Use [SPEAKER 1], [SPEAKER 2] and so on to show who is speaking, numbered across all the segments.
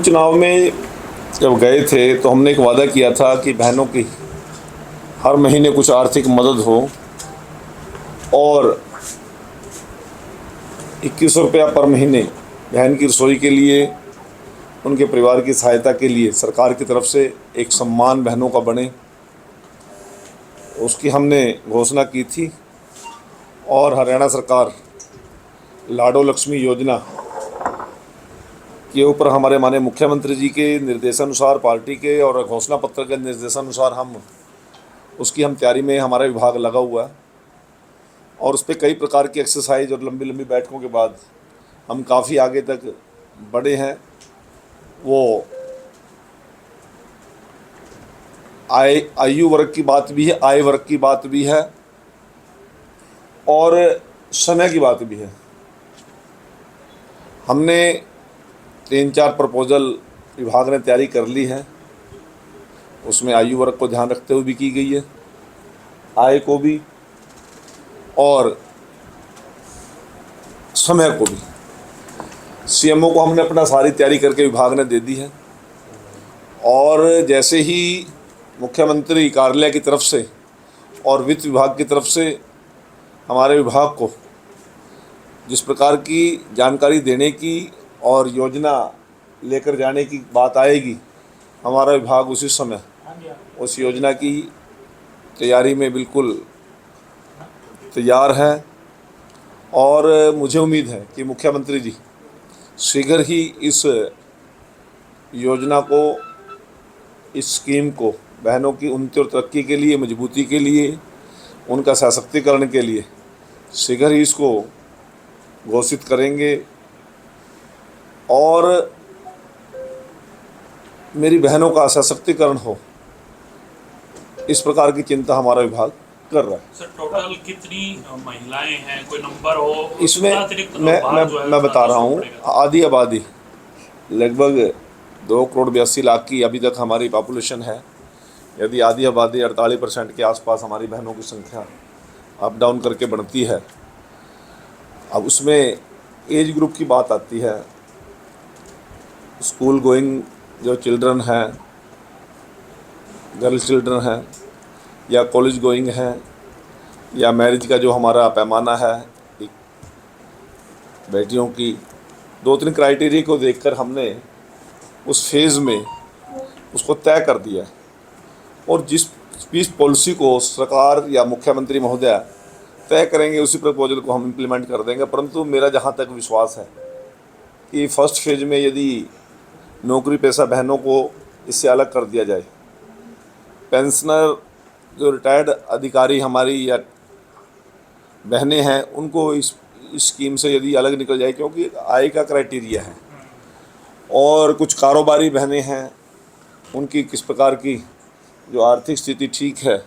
[SPEAKER 1] चुनाव में जब गए थे तो हमने एक वादा किया था कि बहनों की हर महीने कुछ आर्थिक मदद हो और 2100 रुपया पर महीने बहन की रसोई के लिए, उनके परिवार की सहायता के लिए सरकार की तरफ से एक सम्मान बहनों का बने, उसकी हमने घोषणा की थी। और हरियाणा सरकार लाडो लक्ष्मी योजना के ऊपर हमारे माननीय मुख्यमंत्री जी के निर्देशानुसार, पार्टी के और घोषणा पत्र के निर्देशानुसार उसकी तैयारी में हमारा विभाग लगा हुआ है। और उस पर कई प्रकार की एक्सरसाइज और लंबी लंबी बैठकों के बाद हम काफ़ी आगे तक बढ़े हैं। वो आयु वर्ग की बात भी है, आय वर्ग की बात भी है और समय की बात भी है। हमने 3-4 प्रपोजल विभाग ने तैयारी कर ली है। उसमें आयु वर्ग को ध्यान रखते हुए भी की गई है, आय को भी और समय को भी। सीएमओ को हमने अपना सारी तैयारी करके विभाग ने दे दी है। और जैसे ही मुख्यमंत्री कार्यालय की तरफ से और वित्त विभाग की तरफ से हमारे विभाग को जिस प्रकार की जानकारी देने की और योजना लेकर जाने की बात आएगी, हमारा विभाग उसी समय उस योजना की तैयारी में बिल्कुल तैयार है। और मुझे उम्मीद है कि मुख्यमंत्री जी शीघ्र ही इस योजना को, इस स्कीम को बहनों की उन्नति और तरक्की के लिए, मजबूती के लिए, उनका सशक्तिकरण के लिए शीघ्र ही इसको घोषित करेंगे। और मेरी बहनों का सशक्तिकरण हो, इस प्रकार की चिंता हमारा विभाग कर रहा है।
[SPEAKER 2] सर, टोटल कितनी महिलाएं हैं, कोई नंबर हो
[SPEAKER 1] इसमें? मैं बता रहा हूँ, आधी आबादी लगभग 2,82,00,000 की अभी तक हमारी पॉपुलेशन है। यदि आधी आबादी 48% के आसपास हमारी बहनों की संख्या अप डाउन करके बढ़ती है। अब उसमें एज ग्रुप की बात आती है। स्कूल गोइंग जो चिल्ड्रन हैं, गर्ल चिल्ड्रन हैं, या कॉलेज गोइंग हैं, या मैरिज का जो हमारा पैमाना है बेटियों की, 2-3 क्राइटेरिया को देखकर हमने उस फेज़ में उसको तय कर दिया है। और जिस पॉलिसी को सरकार या मुख्यमंत्री महोदय तय करेंगे उसी प्रपोजल को हम इम्प्लीमेंट कर देंगे। परंतु मेरा जहाँ तक विश्वास है कि फर्स्ट फेज में यदि नौकरी पेशा बहनों को इससे अलग कर दिया जाए, पेंशनर जो रिटायर्ड अधिकारी हमारी या बहनें हैं उनको इस स्कीम से यदि अलग निकल जाए, क्योंकि आय का क्राइटेरिया है, और कुछ कारोबारी बहनें हैं उनकी किस प्रकार की जो आर्थिक स्थिति ठीक है,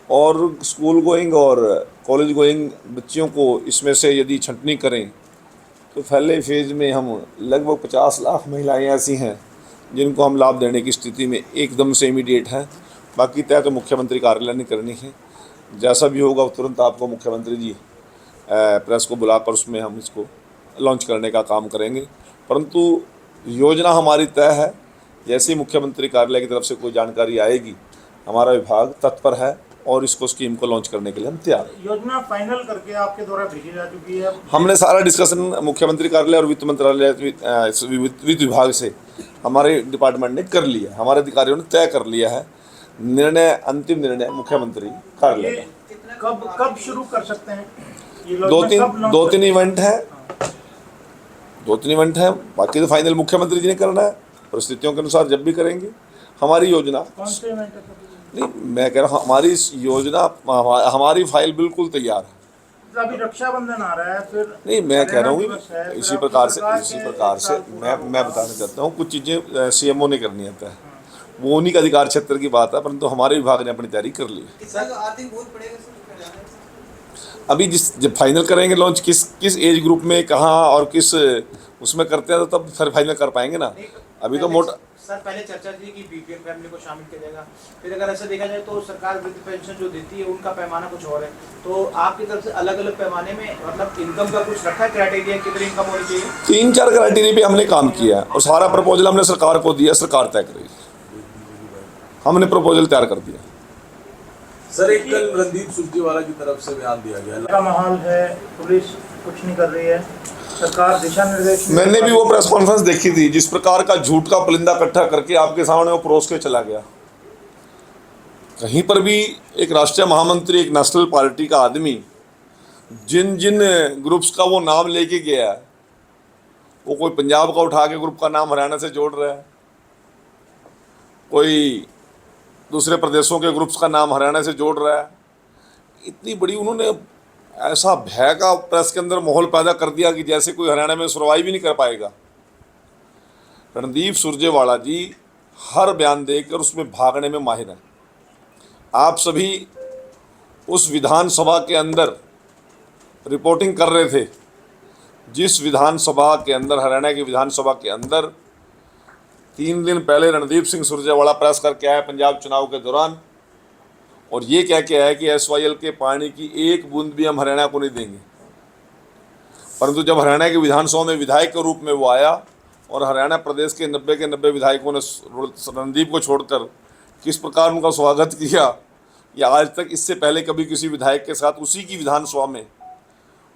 [SPEAKER 1] और स्कूल गोइंग और कॉलेज गोइंग बच्चियों को इसमें से यदि छंटनी करें तो पहले फेज़ में हम लगभग 50 लाख महिलाएं ऐसी हैं जिनको हम लाभ देने की स्थिति में एकदम से इमीडिएट हैं। बाकी तय तो मुख्यमंत्री कार्यालय ने करनी है। जैसा भी होगा तुरंत आपको मुख्यमंत्री जी प्रेस को बुलाकर उसमें हम इसको लॉन्च करने का काम करेंगे। परंतु योजना हमारी तय है। जैसे ही मुख्यमंत्री कार्यालय की तरफ से कोई जानकारी आएगी, हमारा विभाग तत्पर है और इसको स्कीम को लॉन्च करने के लिए हम तैयार हैं।
[SPEAKER 3] योजना फाइनल करके आपके द्वारा भेजी जा चुकी है?
[SPEAKER 1] हमने सारा डिस्कशन मुख्यमंत्री कार्यालय और वित्त मंत्रालय, वित्त विभाग से हमारे डिपार्टमेंट ने कर लिया, हमारे अधिकारियों ने तय कर लिया है। निर्णय, अंतिम निर्णय मुख्यमंत्री कार्यालय का।
[SPEAKER 3] कब शुरू कर सकते हैं?
[SPEAKER 1] 2-3 इवेंट है, 2-3 इवेंट है। बाकी तो फाइनल मुख्यमंत्री जी ने करना है, परिस्थितियों के अनुसार जब भी करेंगे। हमारी योजना,
[SPEAKER 3] कौन से इवेंट है?
[SPEAKER 1] नहीं मैं कह रहा हूँ हमारी योजना, हमारी फाइल बिल्कुल तैयार है।
[SPEAKER 3] अभी रक्षाबंधन आ रहा है, फिर
[SPEAKER 1] नहीं मैं कह रहा हूँ इसी प्रकार से मैं बताना चाहता हूँ, कुछ चीज़ें सीएमओ ने करनी होता है, वो उन्हीं का अधिकार क्षेत्र की बात है। परंतु हमारे विभाग ने अपनी तैयारी कर ली है। अभी जब फाइनल करेंगे लॉन्च किस एज ग्रुप में, कहाँ और किस उसमें करते हैं, तो तब फिर फाइनल कर पाएंगे ना। अभी तो मोटा
[SPEAKER 4] सर पहले चर्चा थी कि बीपीएल फैमिली को शामिल किया जाएगा, फिर अगर ऐसा देखा जाए तो सरकार वृद्ध पेंशन जो देती है उनका पैमाना कुछ और है, तो आपकी तरफ से अलग अलग पैमाने में मतलब इनकम का कुछ रखा है क्राइटेरिया, कितनी इनकम होनी चाहिए?
[SPEAKER 1] 3-4 क्राइटेरिया पे हमने काम किया है और सारा प्रपोजल हमने सरकार को दिया, सरकार तय करेगी। हमने प्रपोजल तैयार कर दिया।
[SPEAKER 5] सर एक कल रणदीप सुरजेवाला की तरफ से बयान दिया गया,
[SPEAKER 3] का माहौल है, पुलिस कुछ नहीं कर रही है, सरकार दिशा निर्देश।
[SPEAKER 1] मैंने भी वो प्रेस कॉन्फ्रेंस देखी थी, जिस प्रकार का झूठ का पुलिंदा इकट्ठा करके आपके सामने वो परोस के चला गया। कहीं पर भी एक राष्ट्रीय महामंत्री, एक नेशनल पार्टी का आदमी जिन जिन ग्रुप्स का वो नाम लेके गया है, वो कोई पंजाब का उठा के ग्रुप का नाम हरियाणा से जोड़ रहा है, कोई दूसरे प्रदेशों के ग्रुप्स का नाम हरियाणा से जोड़ रहा है। इतनी बड़ी उन्होंने ऐसा भय का प्रेस के अंदर माहौल पैदा कर दिया कि जैसे कोई हरियाणा में सर्वाइव ही नहीं कर पाएगा। रणदीप सुरजेवाला जी हर बयान देकर उसमें भागने में माहिर हैं। आप सभी उस विधानसभा के अंदर रिपोर्टिंग कर रहे थे, जिस विधानसभा के अंदर, हरियाणा की विधानसभा के अंदर 3 दिन पहले रणदीप सिंह सुरजेवाला प्रेस करके आया पंजाब चुनाव के दौरान, और ये कह के आया कि SYL के पानी की एक बूंद भी हम हरियाणा को नहीं देंगे। परंतु जब हरियाणा की विधानसभा में विधायक के रूप में वो आया और हरियाणा प्रदेश के 90 के 90 विधायकों ने रणदीप को छोड़कर किस प्रकार उनका स्वागत किया, या आज तक इससे पहले कभी किसी विधायक के साथ उसी की विधानसभा में,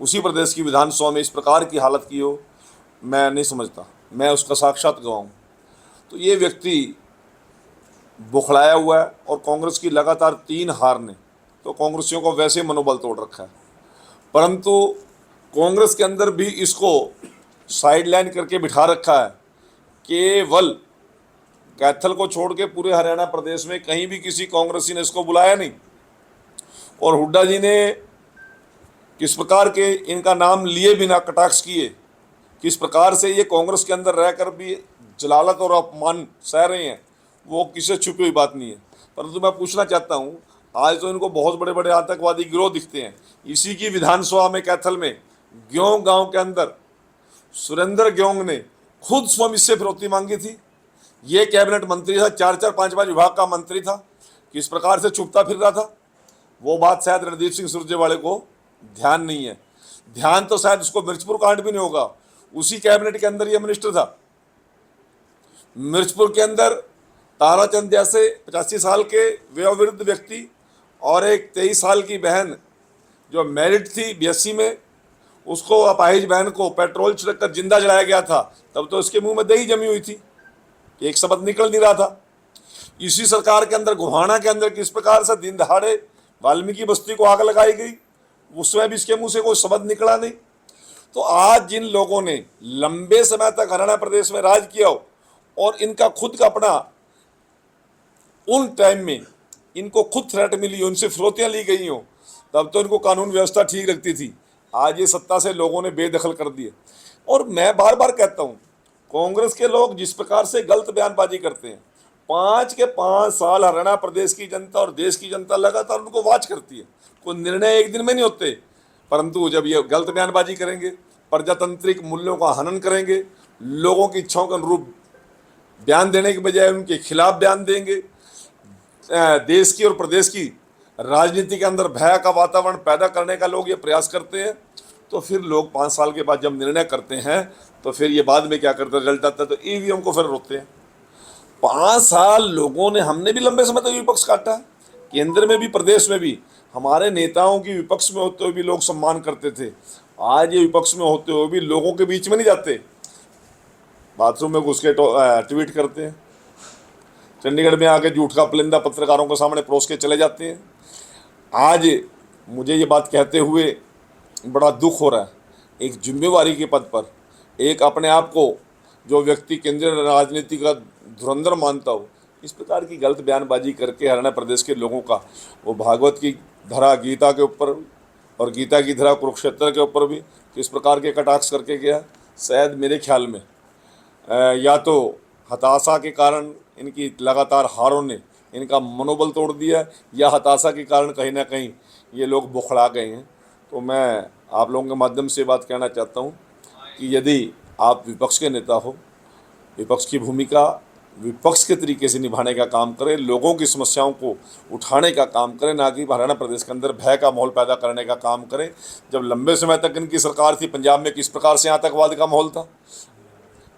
[SPEAKER 1] उसी प्रदेश की विधानसभा में इस प्रकार की हालत की हो, मैं नहीं समझता। मैं उसका साक्षात गवाह हूँ। तो ये व्यक्ति बुखलाया हुआ है, और कांग्रेस की लगातार 3 हार ने तो कांग्रेसियों को वैसे मनोबल तोड़ रखा है। परंतु कांग्रेस के अंदर भी इसको साइडलाइन करके बिठा रखा है। केवल कैथल को छोड़ के पूरे हरियाणा प्रदेश में कहीं भी किसी कांग्रेसी ने इसको बुलाया नहीं। और हुड्डा जी ने किस प्रकार के इनका नाम लिए बिना कटाक्ष किए, किस प्रकार से ये कांग्रेस के अंदर रहकर भी जलालत और अपमान सह रहे हैं, वो किसी छुपी हुई बात नहीं है। परंतु मैं पूछना चाहता हूँ, आज तो इनको बहुत बड़े बड़े आतंकवादी गिरोह दिखते हैं। इसी की विधानसभा में कैथल में ग्योंग गांव के अंदर सुरेंद्र ग्योंग ने खुद स्वयं इससे फिरौती मांगी थी। ये कैबिनेट मंत्री था, 4-4, 5-5 विभाग का मंत्री था, किस प्रकार से छुपता फिर रहा था। वो बात शायद रणदीप सिंह सुरजेवाले को ध्यान नहीं है। ध्यान तो शायद उसको मिर्चपुर कांड भी नहीं होगा, उसी कैबिनेट के अंदर ये मिनिस्टर था। मिर्चपुर के अंदर ताराचंद जैसे 85 साल के वयोवृद्ध व्यक्ति और एक 23 साल की बहन जो मैरिड थी BSc में, उसको अपाहिज बहन को पेट्रोल छिड़क कर जिंदा जलाया गया था। तब तो इसके मुंह में दही जमी हुई थी, एक शब्द निकल नहीं रहा था। इसी सरकार के अंदर घुमाना के अंदर किस प्रकार से दिन दहाड़े वाल्मीकि बस्ती को आग लगाई गई, उसमें भी इसके मुंह से कोई शब्द निकला नहीं। तो आज जिन लोगों ने लंबे समय तक हरियाणा प्रदेश में राज किया हो और इनका खुद का अपना, उन टाइम में इनको खुद थ्रेट मिली, उनसे फिरौतियाँ ली गई हो, तब तो इनको कानून व्यवस्था ठीक रखती थी। आज ये सत्ता से लोगों ने बेदखल कर दिए। और मैं बार बार कहता हूँ, कांग्रेस के लोग जिस प्रकार से गलत बयानबाजी करते हैं, 5 के 5 साल हरियाणा प्रदेश की जनता और देश की जनता लगातार उनको वाच करती है। कोई निर्णय एक दिन में नहीं होते, परंतु जब ये गलत बयानबाजी करेंगे, प्रजातांत्रिक मूल्यों का हनन करेंगे, लोगों की इच्छाओं के अनुरूप बयान देने के बजाय उनके खिलाफ बयान देंगे, देश की और प्रदेश की राजनीति के अंदर भय का वातावरण पैदा करने का लोग ये प्रयास करते हैं, तो फिर लोग 5 साल के बाद जब निर्णय करते हैं तो फिर ये बाद में क्या करते हैं, रिजल्ट आता है तो EVM को फिर रोकते हैं। 5 साल लोगों ने, हमने भी लंबे समय तक विपक्ष काटा है, केंद्र में भी प्रदेश में भी। हमारे नेताओं की विपक्ष में होते हुए भी लोग सम्मान करते थे। आज ये विपक्ष में होते हुए भी लोगों के बीच में नहीं जाते, बाथरूम में घुस के ट्वीट करते हैं, चंडीगढ़ में आके झूठ का पुलिंदा पत्रकारों के सामने परोस के चले जाते हैं। आज मुझे ये बात कहते हुए बड़ा दुख हो रहा है, एक जिम्मेवारी के पद पर एक अपने आप को जो व्यक्ति केंद्रीय राजनीति का धुरंधर मानता हो, इस प्रकार की गलत बयानबाजी करके हरियाणा प्रदेश के लोगों का, वो भागवत की धरा गीता के ऊपर और गीता की धरा कुरुक्षेत्र के ऊपर भी किस प्रकार के कटाक्ष करके गया। शायद मेरे ख्याल में या तो हताशा के कारण, इनकी लगातार हारों ने इनका मनोबल तोड़ दिया, या हताशा के कारण कहीं ना कहीं ये लोग बुखला गए हैं। तो मैं आप लोगों के माध्यम से बात कहना चाहता हूँ कि यदि आप विपक्ष के नेता हो विपक्ष की भूमिका विपक्ष के तरीके से निभाने का काम करे, लोगों की समस्याओं को उठाने का काम करे, ना कि हरियाणा प्रदेश के अंदर भय का माहौल पैदा करने का काम करे। जब लंबे समय तक इनकी सरकार थी, पंजाब में किस प्रकार से आतंकवाद का माहौल था,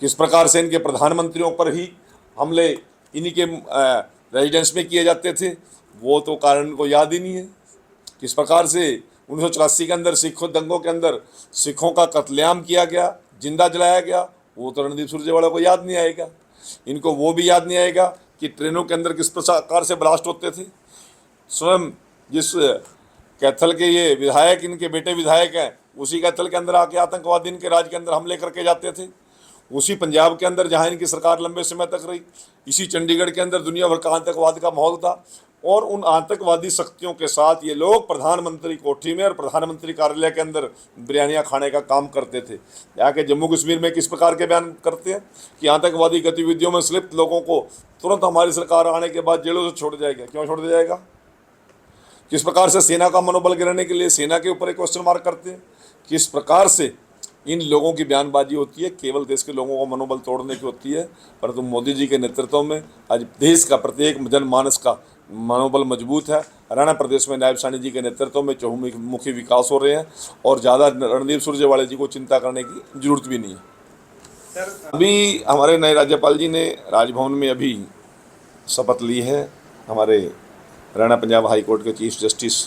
[SPEAKER 1] किस प्रकार से इनके प्रधानमंत्रियों पर ही हमले इन्हीं के रेजिडेंस में किए जाते थे, वो तो कारण को याद ही नहीं है। किस प्रकार से 1984 के अंदर सिखों दंगों के अंदर सिखों का कत्लेआम किया गया, जिंदा जलाया गया, वो तो रणदीप सुरजेवाला को याद नहीं आएगा। इनको वो भी याद नहीं आएगा कि ट्रेनों के अंदर किस प्रकार से ब्लास्ट होते थे। स्वयं जिस कैथल के ये विधायक, इनके बेटे विधायक हैं, उसी कैथल के अंदर आके आतंकवादी इनके राज्य के अंदर हमले करके जाते थे। उसी पंजाब के अंदर जहाँ इनकी सरकार लंबे समय तक रही, इसी चंडीगढ़ के अंदर दुनिया भर का आतंकवाद का माहौल था। और उन आतंकवादी शक्तियों के साथ ये लोग प्रधानमंत्री कोठी में और प्रधानमंत्री कार्यालय के अंदर बिरयानियाँ खाने का काम करते थे। जाके जम्मू कश्मीर में किस प्रकार के बयान करते हैं कि आतंकवादी गतिविधियों में संलिप्त लोगों को तुरंत हमारी सरकार आने के बाद जेलों से छोड़ जाएगा। क्यों छोड़ दिया जाएगा? किस प्रकार से सेना का मनोबल गिराने के लिए सेना के ऊपर एक क्वेश्चन मार्क करते हैं। किस प्रकार से इन लोगों की बयानबाजी होती है, केवल देश के लोगों का मनोबल तोड़ने की होती है। परंतु मोदी जी के नेतृत्व में आज देश का प्रत्येक जनमानस का मनोबल मजबूत है। हरियाणा प्रदेश में नायब साहनी जी के नेतृत्व में चहुमुखी विकास हो रहे हैं और ज़्यादा रणदीप सुरजेवाला जी को चिंता करने की जरूरत भी नहीं है। अभी हमारे नए राज्यपाल जी ने राजभवन में अभी शपथ ली है। हमारे हरियाणा पंजाब हाई कोर्ट के चीफ जस्टिस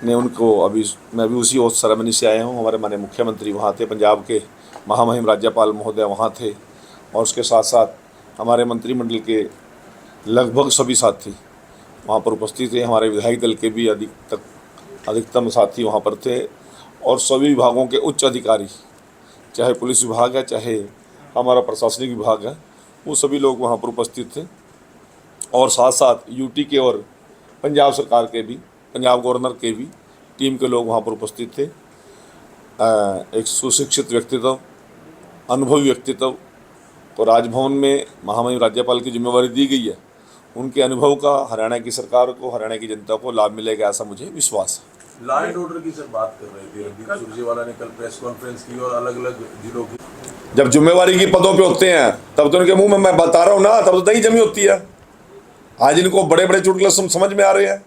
[SPEAKER 1] ने उनको मैं अभी उसी ओथ सेरेमनी से आया हूँ। हमारे माननीय मुख्यमंत्री वहाँ थे, पंजाब के महामहिम राज्यपाल महोदय वहाँ थे, और उसके साथ साथ हमारे मंत्रिमंडल के लगभग सभी साथी वहाँ पर उपस्थित थे। हमारे विधायक दल के भी अधिकतम साथी वहाँ पर थे, और सभी विभागों के उच्च अधिकारी, चाहे पुलिस विभाग है, चाहे हमारा प्रशासनिक विभाग है, वो सभी लोग वहाँ पर उपस्थित थे। और साथ साथ यूटी के और पंजाब सरकार के भी, पंजाब गवर्नर के भी टीम के लोग वहाँ पर उपस्थित थे। एक सुशिक्षित व्यक्तित्व, अनुभवी व्यक्तित्व को राजभवन में महामहिम राज्यपाल की जिम्मेवारी दी गई है। उनके अनुभव का हरियाणा की सरकार को, हरियाणा की जनता को लाभ मिलेगा, ऐसा मुझे विश्वास है।
[SPEAKER 5] लॉ एंड ऑर्डर की सर बात कर रहे थे रणदीप सुरजेवाला ने कल प्रेस कॉन्फ्रेंस की और अलग अलग जिलों की।
[SPEAKER 1] जब जिम्मेवारी की पदों पे होते हैं तब तो उनके मुंह में मैं बता रहा हूँ ना, तब तो दही जमी होती है। आज इनको बड़े बड़े चुटकुले समझ में आ रहे हैं,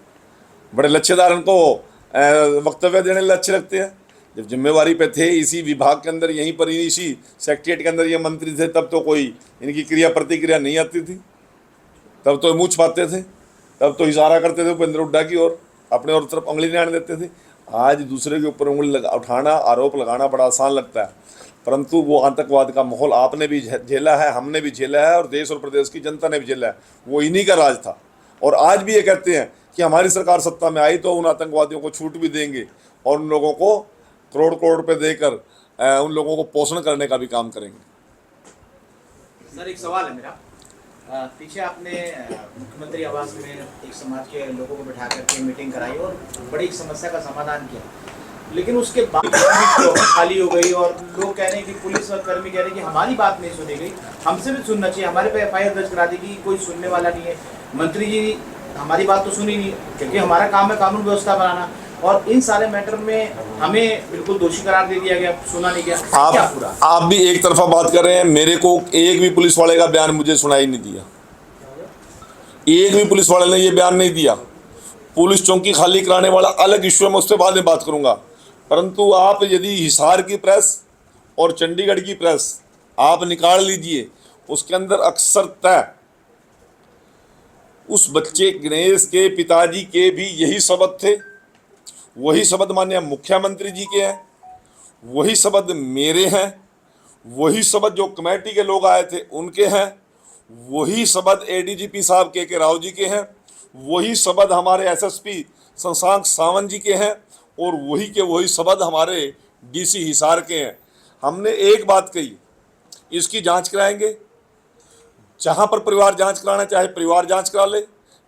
[SPEAKER 1] बड़े लच्छेदार इनको वक्तव्य देने में अच्छे लगते हैं। जब जिम्मेवारी पे थे इसी विभाग के अंदर, यहीं पर इसी सेक्रेटरीट के अंदर ये मंत्री थे, तब तो कोई इनकी क्रिया प्रतिक्रिया नहीं आती थी, तब तो मुँह छुपाते थे, तब तो इशारा करते थे भूपेंद्र हुड्डा की ओर, अपने और तरफ उंगली नहीं आने देते थे। आज दूसरे के ऊपर उंगली उठाना, आरोप लगाना बड़ा आसान लगता है, परंतु वो आतंकवाद का माहौल आपने भी झेला है, हमने भी झेला है, और देश और प्रदेश की जनता ने भी झेला है। वो इन्हीं का राज था, और आज भी ये कहते हैं कि हमारी सरकार सत्ता में आई तो उन आतंकवादियों को छूट भी देंगे और उन लोगों को करोड़ करोड़ रुपए देकर उन लोगों को पोषण करने का भी काम करेंगे।
[SPEAKER 4] सर एक सवाल है मेरा, पीछे आपने मुख्यमंत्री आवास में एक समाज के लोगों को बिठा करके मीटिंग कराई और बड़ी समस्या का समाधान किया, लेकिन उसके बाद खाली हो गई और लोग कह रहे हैं कि पुलिस और कर्मी कह रहे हैं कि हमारी बात नहीं सुनी गई, हमसे भी सुनना चाहिए, हमारे पे एफआईआर दर्ज करा दी कि कोई सुनने वाला नहीं है। मंत्री जी हमारी बात तो सुनी नहीं, क्योंकि हमारा काम है कानून व्यवस्था बनाना, और इन सारे मैटर में हमें बिल्कुल दोषी करार दे दिया गया, सुना नहीं गया। क्या पूरा
[SPEAKER 1] आप भी एक तरफा बात कर रहे हैं। मेरे को एक भी पुलिस वाले का बयान मुझे सुनाई नहीं दिया, एक भी पुलिस वाले ने ये बयान नहीं दिया। पुलिस चौकी खाली कराने वाला अलग इश्यू है, मैं उस पर बाद में बात करूंगा। परंतु आप यदि हिसार की प्रेस और चंडीगढ़ की प्रेस आप निकाल लीजिए, उसके अंदर अक्सर तय उस बच्चे गणेश के पिताजी के भी यही शब्द थे, वही शब्द माननीय मुख्यमंत्री जी के हैं, वही शब्द मेरे हैं, वही शब्द जो कमेटी के लोग आए थे उनके हैं, वही शब्द एडीजीपी साहब के राव जी के हैं, वही शब्द हमारे एसएसपी शशांक सावंत जी के हैं, और वही के वही शब्द हमारे डीसी हिसार के हैं। हमने एक बात कही, इसकी जांच कराएंगे। जहाँ पर परिवार जांच कराना चाहे परिवार जांच करा ले,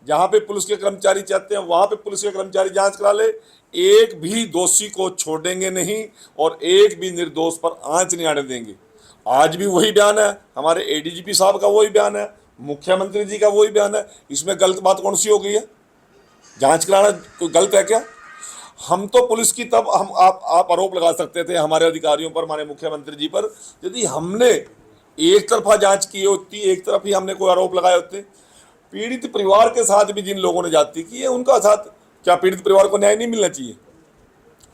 [SPEAKER 1] जहाँ पे पुलिस के कर्मचारी चाहते हैं वहाँ पे पुलिस के कर्मचारी जांच करा ले। एक भी दोषी को छोड़ेंगे नहीं और एक भी निर्दोष पर आंच नहीं आने देंगे। आज भी वही बयान है, हमारे एडीजीपी साहब का वही बयान है, मुख्यमंत्री जी का वही बयान है। इसमें गलत बात कौन सी हो गई है? जांच कराना कोई गलत है क्या? हम तो पुलिस की तब आप आरोप लगा सकते थे हमारे अधिकारियों पर, हमारे मुख्यमंत्री जी पर, यदि हमने एक तरफा जांच की होती, एक तरफ ही हमने कोई आरोप लगाए होते। पीड़ित परिवार के साथ भी जिन लोगों ने जाति की है उनका साथ, क्या पीड़ित परिवार को न्याय नहीं मिलना चाहिए?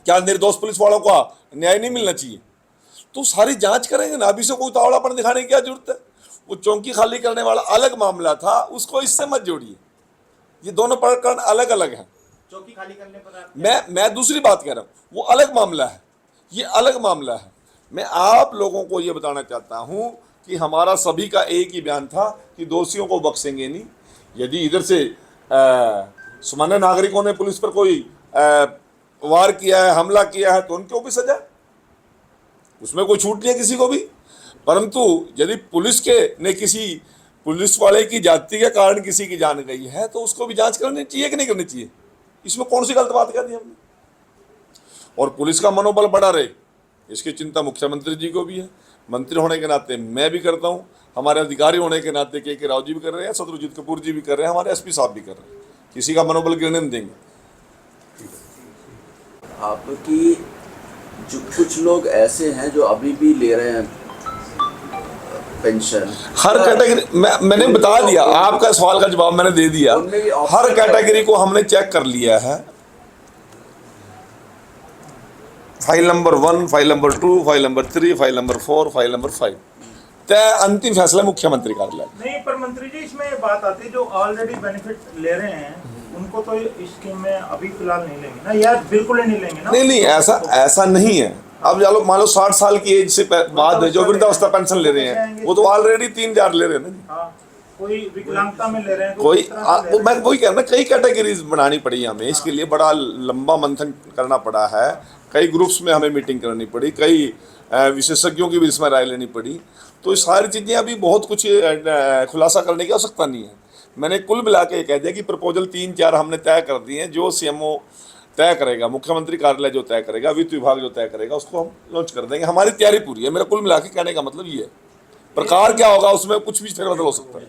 [SPEAKER 1] क्या निर्दोष पुलिस वालों को न्याय नहीं मिलना चाहिए? तो सारी जांच करेंगे ना, अभी से कोई उतावलापन दिखाने की क्या जरूरत है? वो चौकी खाली करने वाला अलग मामला था, उसको इससे मत जोड़िए, ये दोनों प्रकरण अलग अलग हैं।
[SPEAKER 4] चौकी खाली करने पर आप
[SPEAKER 1] मैं दूसरी बात कह रहा हूँ, वो अलग मामला है, ये अलग मामला है। मैं आप लोगों को ये बताना चाहता हूँ कि हमारा सभी का एक ही बयान था कि दोषियों को बख्शेंगे नहीं। यदि इधर से सामान्य नागरिकों ने पुलिस पर कोई वार किया है, हमला किया है, तो उनको भी सजा, उसमें कोई छूट नहीं है किसी को भी। परंतु यदि पुलिस के ने किसी पुलिस वाले की जाति के कारण किसी की जान गई है तो उसको भी जांच करनी चाहिए कि नहीं करनी चाहिए? इसमें कौन सी गलत बात कह दी हमने? और पुलिस का मनोबल बढ़ा रहे, इसकी चिंता मुख्यमंत्री जी को भी है, मंत्री होने के नाते मैं भी करता हूँ, हमारे अधिकारी होने के नाते के राव जी भी कर रहे हैं, शत्रुजीत कपूर जी भी कर रहे हैं, हमारे एसपी साहब भी कर रहे हैं। किसी का मनोबल गिरने नहीं देंगे।
[SPEAKER 6] आपकी जो कुछ लोग ऐसे हैं जो अभी भी ले रहे हैं पेंशन,
[SPEAKER 1] हर कैटेगरी मैंने बता दिया, आपका सवाल का जवाब मैंने दे दिया।
[SPEAKER 6] उनमें भी
[SPEAKER 1] हर कैटेगरी को हमने चेक कर लिया है, file number 1, file number 2, file number 3, file number 4, file number 5 तय अंतिम फैसला मुख्यमंत्री कार्यालय।
[SPEAKER 3] नहीं, पर मंत्री जी इसमें ये बात आती है जो ऑलरेडी बेनिफिट ले रहे हैं उनको तो इस स्कीम में अभी फिलहाल नहीं लेंगे ना, या बिल्कुल ही नहीं लेंगे ना?
[SPEAKER 1] नहीं, ऐसा नहीं है। अब मान लो 60 साल की एज से बाद जो वृद्धावस्था पेंशन ले रहे हैं वो तो ऑलरेडी 3000 ले रहे हैं ना।
[SPEAKER 3] हाँ, कोई विकलांगता में ले रहे हैं,
[SPEAKER 1] कोई मैं
[SPEAKER 3] हैं।
[SPEAKER 1] वही कह रहा हूं, कई कैटेगरीज बनानी पड़ी हमें, इसके लिए बड़ा लंबा मंथन करना पड़ा है, कई ग्रुप्स में हमें मीटिंग करनी पड़ी, कई विशेषज्ञों की भी इसमें राय लेनी पड़ी। तो ये सारी चीज़ें अभी बहुत कुछ खुलासा करने की आवश्यकता नहीं है। मैंने कुल मिला के कह दिया कि प्रपोजल 3-4 हमने तय कर दिए हैं, जो सीएमओ तय करेगा, मुख्यमंत्री कार्यालय जो तय करेगा, वित्त विभाग जो तय करेगा, उसको हम लॉन्च कर देंगे। हमारी तैयारी पूरी है। मेरा कुल मिला के कहने का मतलब ये है, प्रकार क्या होगा उसमें कुछ भी फेरबदल हो सकता है।